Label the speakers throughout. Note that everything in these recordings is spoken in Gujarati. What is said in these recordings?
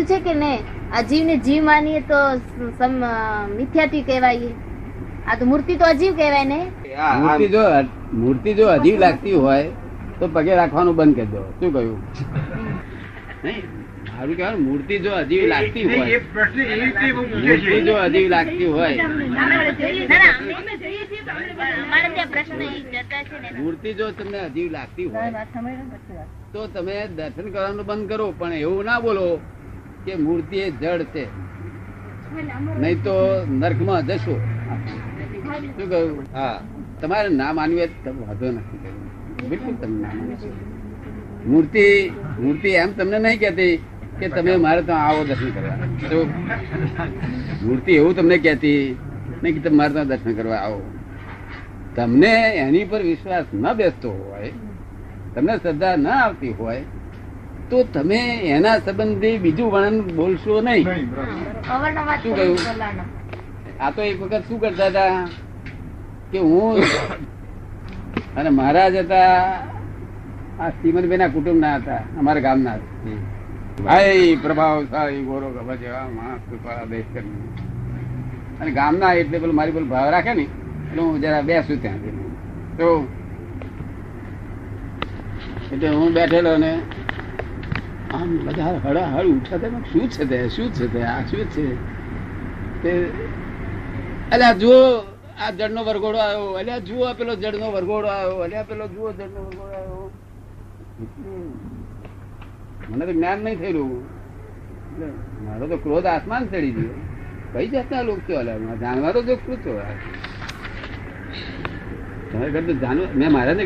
Speaker 1: કીધું છે કે નહીં, અજીવ ને જીવ માનીએ તો મિથ્યાથી કહેવાય. આ તો મૂર્તિ તો અજીવ કહેવાય ને.
Speaker 2: મૂર્તિ જો અજીવ લાગતી હોય તો પગે રાખવાનું બંધ કરી દો. શું કહ્યું? નહીં, મારું કહેવાનું મૂર્તિ જો અજીવ લાગતી હોય, મૂર્તિ જો અજીવ લાગતી હોય, મૂર્તિ જો તમને અજીવ લાગતી હોય તો તમે દર્શન કરવાનું બંધ કરો. પણ એવું ના બોલો કે મૂર્તિ એ જડ છે, નહી તો નર્કમાં જશો. શું કહ્યું? હા, તમારે ના માનવી વાંધો નથી, બિલકુલ તમે ના માનશો. મૂર્તિ એમ તમને નહીં કહેતી કે તમે મારે તો આવો દર્શન કરવા. તો મૂર્તિ એવું તમને કહેતી નહીં કે તમે મારે તો દર્શન કરવા આવો. તમને એની પર વિશ્વાસ ન બેસતો હોય, તમને શ્રદ્ધા ન આવતી હોય તો તમે એના સંબંધી બીજું વર્ણન બોલશો નહીં. શું કહ્યું? આ તો એક વખત શું કરતા હતા કે હું અને મહારાજ હતા, આ શ્રીમદભાઈ ના કુટુંબ ના હતા, અમારા ગામના. ભાઈ પ્રભાવશાળી ગોરો ગભા જેવા માણસ કૃપા દેશ કરી અને ગામના એટલે પેલું મારી પેલું ભાવ રાખે ને એટલે હું જરા બેસું ત્યાં. તો એટલે હું બેઠેલો ને આમ બધા હળહળ ઉઠાતા, શું છે તે, શું છે તે, આ શું છે તે? અલ્યા જુઓ આ જળનો વરઘોડો આવ્યો, અલ્યા જુઓ પેલો જળનો વરઘોડો આવ્યો, અલ્યા પેલો જુઓ જળનો વરઘોડો આવ્યો. મને તો જ્ઞાન નહીં થયેલું, મારો તો ક્રોધ આસમાન ચડી ગયો. કઈ જાતના લોકો છો? જાણવા તો જો શું છો તમારે ઘર તો જાણવા. મેં મારા ને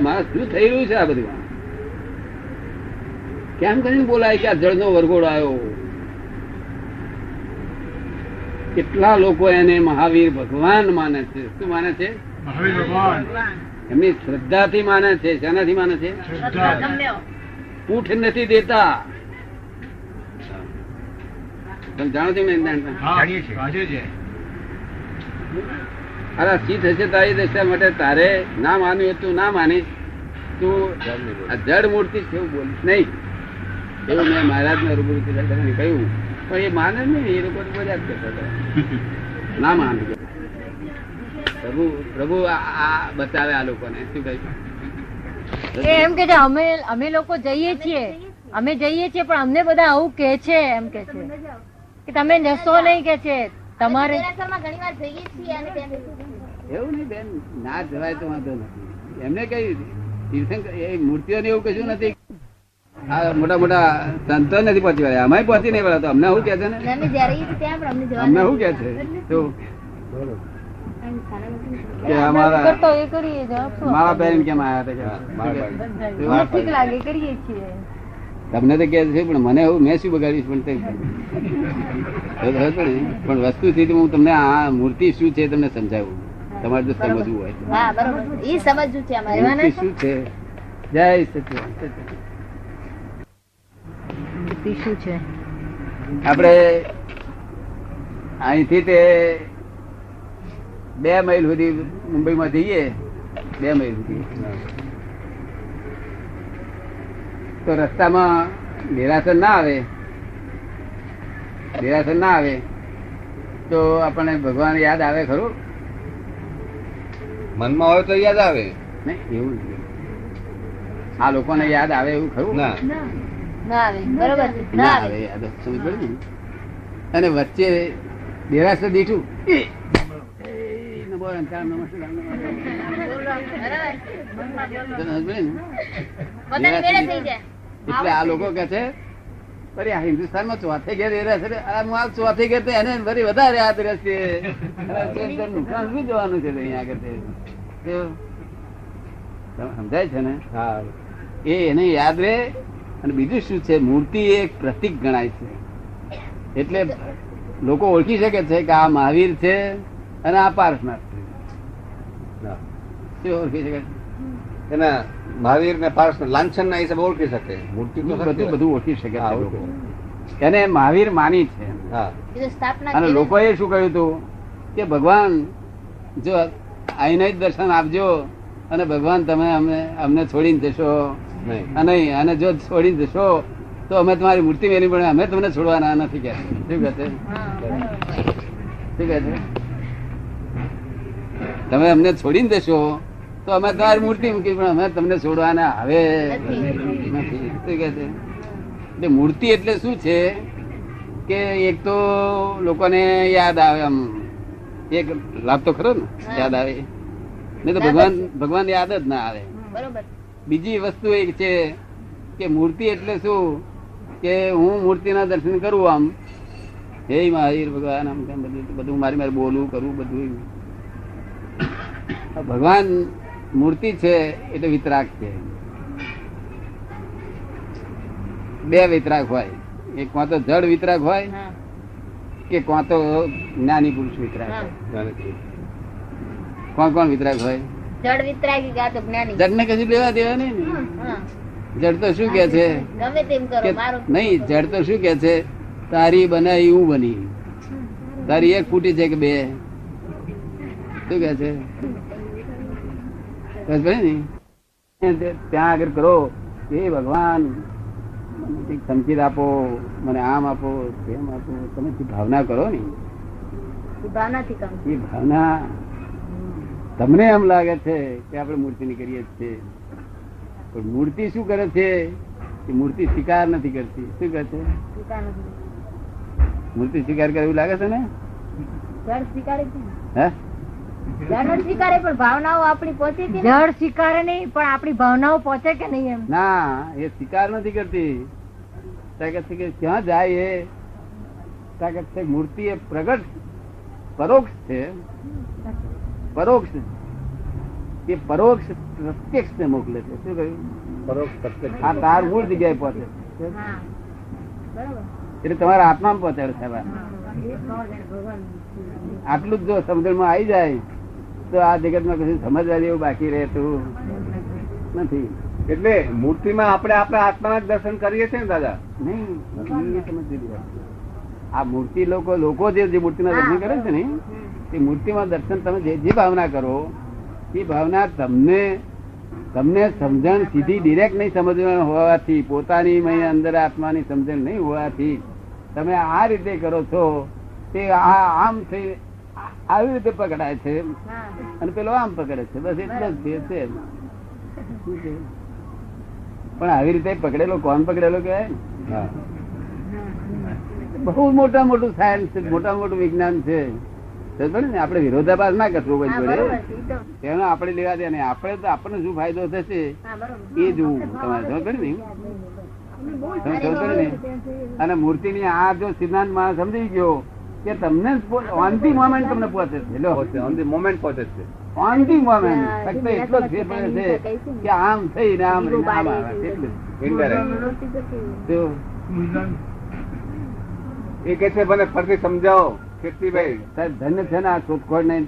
Speaker 2: મારા શું થઈ રહ્યું છે આ બધું? કેમ કરીને બોલાય કે આ જળનો વરઘોડો આવ્યો? કેટલા લોકો એને મહાવીર ભગવાન માને છે. શું માને છે? મહાવીર ભગવાન. એમની શ્રદ્ધાથી માને છે. શેનાથી માને છે? પૂઠ નથી દેતા. તમે જાણો છો? અરે શીત હશે તારી દશા માટે તારે ના માન્યું તું ના માનીશ, તું જડ મૂર્તિ છે એવું બોલીશ નહીં. એવું મેં મહારાજ ને રૂબરૂ કહ્યું, પણ એ માને નહીં. એ લોકો મજા જ કરતા હતા, ના માને. પ્રભુ આ બતાવે આ લોકોને. શું કહ્યું?
Speaker 3: એમ કે અમે લોકો જઈએ છીએ, પણ અમને બધા આવું કે છે, એમ કે છે કે તમે જશો નહીં, કે છે તમારે.
Speaker 2: એવું નહીં બેન, ના જવાય તો વાંધો નથી. એમને કઈ તીર્થંકર એ મૂર્તિઓ ને એવું કશું નથી. આ મોટા મોટા સંતો નથી પહોંચી વળ્યા, અમે પહોંચી નહીં વળ્યા. તો અમને શું કે છે ને, અમને શું કે છે કે અમારા મારા પેરેન્ટ કેમ આવ્યા હતા? તમને તો કે છે, પણ મને એવું મેં શું બગાડીશ? પણ વસ્તુ સ્થિતિ હું તમને આ મૂર્તિ શું છે તમને સમજાવું. તમારે જો સમજવું હોય મૂર્તિ શું છે. જય સચિદાનંદ.
Speaker 3: શું છે?
Speaker 2: આપણે અહીંથી તે 2 માઇલ સુધી મુંબઈમાં જઈએ, 2 માઇલ સુધી તો રસ્તામાં દેરાસર ના આવે તો આપણને ભગવાન યાદ આવે ખરું?
Speaker 4: મનમાં હોય તો યાદ આવે.
Speaker 2: નહીં એવું આ લોકોને યાદ આવે એવું ખરું?
Speaker 1: ના આવે. બરોબર ના આવે.
Speaker 2: સમજ પડે ને. અને વચ્ચે દેરાસર દીઠું એટલે આ લોકો કે છે ફરી આ હિન્દુસ્તાન માં ચોથે ઘેર દેરાસર, ચોથે ઘેર તો એને ફરી વધારે યાદ રહેશે. નુકસાન શું જવાનું છે અહીંયા આગળ? સમજાય છે ને? હા, એને યાદ રહે. અને બીજું શું છે, મૂર્તિ એક પ્રતીક ગણાય છે. એટલે લોકો ઓળખી શકે છે કે આ મહાવીર છે અને આ પાર્શનાથ છે. ઓળખી શકે
Speaker 4: એના મહાવીર ને પાર્શનાથ લાંછન ના હિસાબે ઓળખી શકે. મૂર્તિ
Speaker 2: બધું ઓળખી શકે. એને મહાવીર માની છે. અને લોકોએ શું કહ્યું હતું કે ભગવાન જો અહીંને જ દર્શન આપજો અને ભગવાન તમે અમને છોડીને જશો નહીં, અને જો છોડીને જશો તો અમે તમારી મૂર્તિ મેલી પણ અમે તમને છોડવાના નથી કે શું કહે છે? શું કહે છે? તમે અમને છોડીને દેશો તો અમે તમારી મૂર્તિ મૂકી પણ અમે તમને છોડવાના હવે નથી. શું કહે છે? એટલે મૂર્તિ એટલે શું છે કે એક તો લોકોને યાદ આવે, આમ એક લાભ તો ખરો ને યાદ આવે, નહીં તો ભગવાન યાદ જ ના આવે.
Speaker 1: બરોબર.
Speaker 2: બીજી વસ્તુ એક છે કે મૂર્તિ એટલે શું કે હું મૂર્તિના દર્શન કરું, આમ હે મહાવીર ભગવાન, આમ તેમ બધું મારી બોલવું કરવું બધું. ભગવાન મૂર્તિ છે એટલે વિતરાગ છે. બે વિતરાગ હોય, એક કાં તો જડ વિતરાગ હોય કે કાં તો જ્ઞાની પુરુષ વિતરાગ હોય. કોણ વિતરાગ હોય?
Speaker 1: જડ વિતરાગી કે આ તો જ્ઞાની.
Speaker 2: જડ ને કશું લેવા દેવા નહીં ને. જડ તો શું કે છે?
Speaker 1: ગમે તેમ કરો મારું
Speaker 2: નહીં. જડ તો શું કે છે? તારી બનાવી હું બની, તારી એક ફૂટી છે કે બે? શું કે છે? ત્યાં આગળ કરો એ ભગવાન સંકેત આપો, મને આમ આપો તેમ આપો, તમે ભાવના કરો ને,
Speaker 1: ભાવનાથી કામ.
Speaker 2: એ ભાવના તમને એમ લાગે છે કે આપણે મૂર્તિ ની કરીએ છીએ, પણ મૂર્તિ શું કરે છે કે મૂર્તિ સ્વીકાર નથી કરતી. શું કરે છે? મૂર્તિ સ્વીકાર કરે એવું લાગે છે ને?
Speaker 1: જળ સ્વીકારે છે.
Speaker 2: હે?
Speaker 1: જળ સ્વીકારે પણ ભાવનાઓ આપણી પહોંચે કે
Speaker 3: જળ સ્વીકારે નહીં પણ આપણી ભાવનાઓ પહોંચે કે નહીં એમ?
Speaker 2: ના, એ સ્વીકાર નથી કરતી. તાકાત છે કે ક્યાં જાય એ તાકાત છે. મૂર્તિ એ પ્રગટ પરોક્ષ છે, પરોક્ષ એ પરોક્ષ પ્રત્યક્ષ ને મોકલે છે. શું કહ્યું?
Speaker 4: પરોક્ષ પ્રત્યક્ષ.
Speaker 2: આ તાર મૂળ જગ્યાએ પહોંચે એટલે તમારા આત્મામાં પહોંચાડે સાહેબ. આટલું જ જો સમજણમાં આવી જાય તો આ જગતમાં કશું સમજવા જેવું બાકી રહેતું નથી.
Speaker 4: એટલે મૂર્તિમાં આપણે આપણા આત્માના દર્શન કરીએ છીએ ને દાદા?
Speaker 2: નહીં, એ સમજવી વાત. આ મૂર્તિ લોકો જે મૂર્તિના દર્શન કરે છે ને, એ મૂર્તિમાં દર્શન તમે જે ભાવના કરો એ ભાવના તમને સમજણ સીધી ડિરેક્ટ નહીં સમજણ હોવાથી, પોતાની અંદર આત્માની સમજણ નહીં હોવાથી તમે આ રીતે કરો છો. તે આમ થઈ આવી રીતે પકડાય છે અને પેલો આમ પકડે છે, બસ એટલો જ છે. પણ આવી રીતે પકડેલો કોણ પકડેલો કહેવાય? બહુ મોટું સાયન્સ છે, મોટું વિજ્ઞાન છે. આપણે વિરોધાભાસ ના કરશું કોઈ જોડે, તેનો આપણે લેવા દે નહીં. આપણે તો આપણને શું ફાયદો થશે એ જોવું તમારે સમજ ને. અને મૂર્તિ ની આ જો સિદ્ધાંત માણસ સમજી ગયો કે તમને ઓન ધી મોમેન્ટ તમને પહોંચે છે,
Speaker 4: ઓન ધી મોમેન્ટ પહોંચે છે.
Speaker 2: ઓન ધી મોમેન્ટ ફક્ત એટલો જ ફેર પડે છે કે આમ થઈ ને આમ આવે એટલું.
Speaker 4: એ કે છે મને ફરતી સમજાવો કીર્તિભાઈ.
Speaker 2: સાહેબ ધન્ય છે ને આ શોધખોળ નહીં.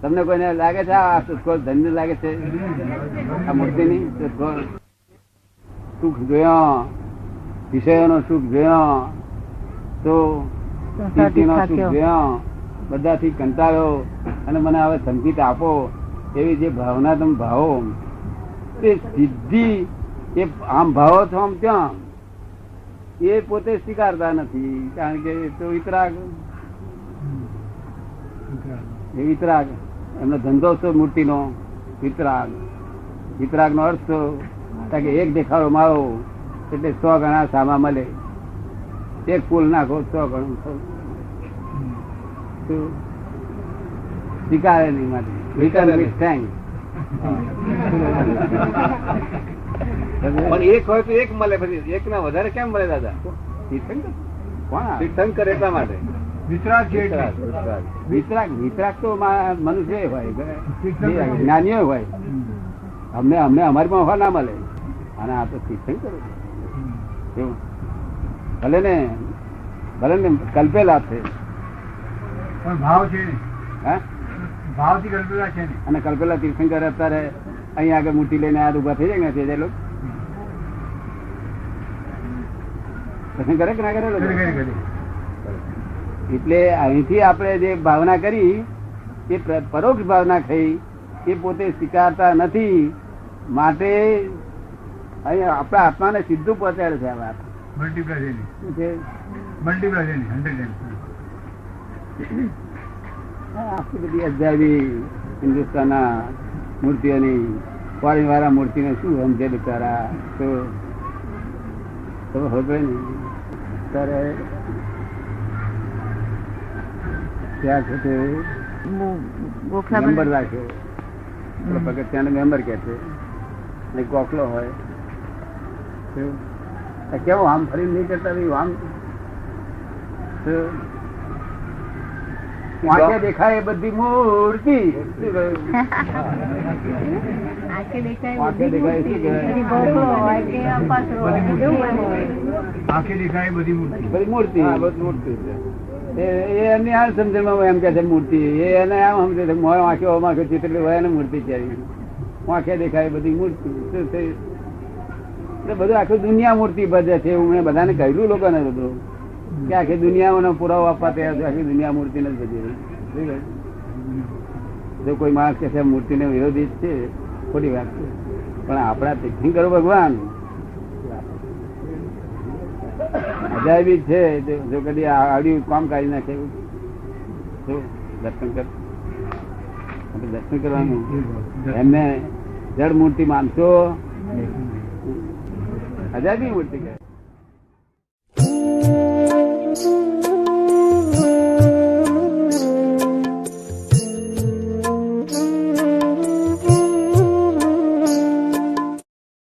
Speaker 2: તમને કોઈને લાગે છે આ શોધખોળ ધન્ય લાગે છે? આ મૂર્તિ ની શોધખોળ સુખ જોયો, વિષયોનો સુખ જોયો, તો સ્થિતિનો સુખ જોયો, બધાથી કંટાળ્યો અને મને હવે સંગીત આપો એવી જે ભાવના તમે ભાવો તે સિદ્ધિ એ આમ ભાવો છો આમ ત્યાં એ પોતે સ્વીકારતા નથી. કારણ કે તો વિતરાગ એમનો ધંધો છે મૂર્તિનો વિતરાગ. વિતરાગ નો અર્થ કે એક દેખાડો મારો એટલે 100 ગણા સામા મળે. એક ફૂલ નાખો 100 ગણું સ્વીકારે નહીં. માટે રિટર્ન વિથ થેન્ક્સ.
Speaker 4: પણ એક હોય તો એક મળે, પછી એક ના વધારે કેમ મળે દાદા? તીર્થંકર એટલા માટે
Speaker 2: વિતરાગ તો મનુષ્ય હોય, જ્ઞાનીઓ હોય. અમને અમારી માં હોવા ના મળે. અને આ તો તીર્થંકર એવું ભલે ને કલ્પેલા છે.
Speaker 5: ભાવ છે
Speaker 2: હા,
Speaker 5: ભાવથી કલ્પેલા છે.
Speaker 2: અને કલ્પેલા તીર્થંકર અત્યારે અહીંયા આગળ મૂર્તિ લઈને આ ઉભા થઈ જાય ને લોકો દર્શન કરે કે ના કરે? એટલે અહીંથી આપણે જે ભાવના કરી એ પરોક્ષ ભાવના થઈ, એ પોતે સ્વીકારતા નથી. માટે અહીંયા આપણા આત્માને સીધું પહોંચાડે છે આ વાત.
Speaker 5: મલ્ટીપ્લાય થઈને
Speaker 2: શું છે?
Speaker 5: મલ્ટીપ્લાય થઈને 100
Speaker 2: આખી બધી અજાયબી હિન્દુસ્તાનના મૂર્તિઓની ફોરેન વાળા મૂર્તિને શું સમજે બિચારા? તો હવે ને ત્યારે ત્યાં છે તે મેમ્બર રાખ્યો, પગથિયાનો મેમ્બર કે છે, ગોખલો હોય કેવું આમ ફરી નહીં કરતા આમ વાંકે દેખાય એ બધી મૂર્તિ.
Speaker 5: આંખે દેખાય બધી મૂર્તિ.
Speaker 2: બધી મૂર્તિ એમની આ સમજણમાં એમ કે છે મૂર્તિ, એને આમ સમજે છે આંખો ચિત્ર હોય એને મૂર્તિ છે. આંખે દેખાય બધી મૂર્તિ. શું છે? એટલે બધું આખી દુનિયા મૂર્તિ ભજે છે એવું મેં બધાને કહ્યું લોકોને બધું કે આખી દુનિયાનો પુરાવો આપવા તૈયાર છે. આખી દુનિયા મૂર્તિ ને જ બધી. જો કોઈ માણસ કે છે મૂર્તિને વિરોધી જ છે, ખોટી વાત છે. પણ આપણા તીર્થંકરો ભગવાન અજાયબી છે. જો કદી આવડ્યું કામ કાઢી નાખે દર્શન કર, દર્શન કરવાનું. એમને જડ મૂર્તિ માનશો, અજાયબી મૂર્તિ કહે.